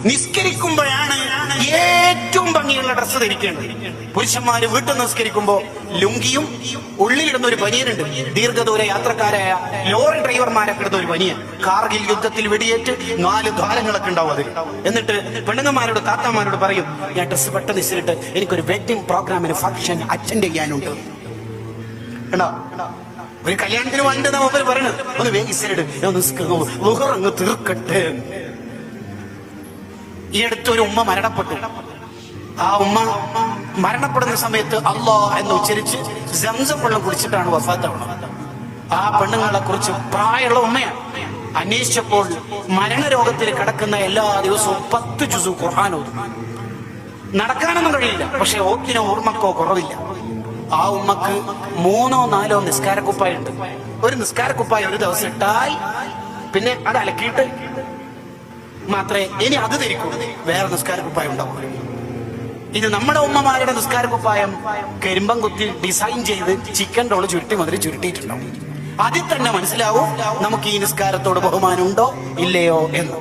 നിസ്കരിക്കുമ്പോഴാണ് ഏറ്റവും ഭംഗിയുള്ള ഡ്രസ്സ് ധരിക്കേണ്ടത്. പുരുഷന്മാര് വീട്ടിൽ നിസ്കരിക്കുമ്പോ ലുങ്കിയും ഉള്ളിലിടുന്ന ഒരു ബനിയനുണ്ട്. ദീർഘദൂര യാത്രക്കാരായ ലോറി ഡ്രൈവർമാരൊക്കെ ഇടുന്ന ഒരു ബനിയൻ. കാർഗിൽ യുദ്ധത്തിൽ വെടിയേറ്റ് 4 ദ്വാരങ്ങളൊക്കെ ഉണ്ടാവും അതിൽ. എന്നിട്ട് പെണ്ണുങ്ങന്മാരോട് താത്താമാരോട് പറയും, ഞാൻ ഡ്രസ്സ് പെട്ടെന്ന് ഇസിലിട്ട് എനിക്കൊരു വെഡിങ് പ്രോഗ്രാമിന് ഫംഗ്ഷൻ അറ്റൻഡ് ചെയ്യാനുണ്ട്. ഒരു കല്യാണത്തിന് വന്നിട്ട് നമ്മൾ പറയണത് ഒന്ന് വേഗിസിലിട്ട് അങ്ങ് തീർക്കട്ടെ. ഈ അടുത്തൊരു ഉമ്മ മരണപ്പെട്ടു. ആ ഉമ്മ മരണപ്പെടുന്ന സമയത്ത് അല്ലാ എന്ന് ഉച്ചരിച്ച് സംസം വെള്ളം കുടിച്ചിട്ടാണ് വഫാത്താവുന്നത്. ആ പെണ്ണുങ്ങളെ കുറിച്ച് പ്രായമുള്ള ഉമ്മയാണ്. അന്വേഷിച്ചപ്പോൾ മരണരോഗത്തിൽ കിടക്കുന്ന എല്ലാ ദിവസവും 10 ജുസു ഖുർആൻ ഓതും. നടക്കാനൊന്നും കഴിയില്ല, പക്ഷെ ഓക്കിനോ ഓർമ്മക്കോ കുറവില്ല. ആ ഉമ്മക്ക് 3 or 4 നിസ്കാരക്കുപ്പായുണ്ട്. ഒരു നിസ്കാരക്കുപ്പായ ഒരു ദിവസം ഇട്ടാൽ പിന്നെ അത് അലക്കിയിട്ട് മാത്രമേ ഇനി അത് ധരിക്കൂ, വേറെ നിസ്കാരക്കുപ്പായം ഉണ്ടാവും. ഇത് നമ്മുടെ ഉമ്മമാരുടെ നിസ്കാരക്കുപ്പായം കരിമ്പം കുത്തി ഡിസൈൻ ചെയ്ത് ചിക്കൻ റോള് ചുരുട്ടി മുതൽ ചുരുട്ടിയിട്ടുണ്ടാവും. അതിൽ തന്നെ മനസ്സിലാവും നമുക്ക് ഈ നിസ്കാരത്തോട് ബഹുമാനം ഉണ്ടോ ഇല്ലയോ എന്ന്.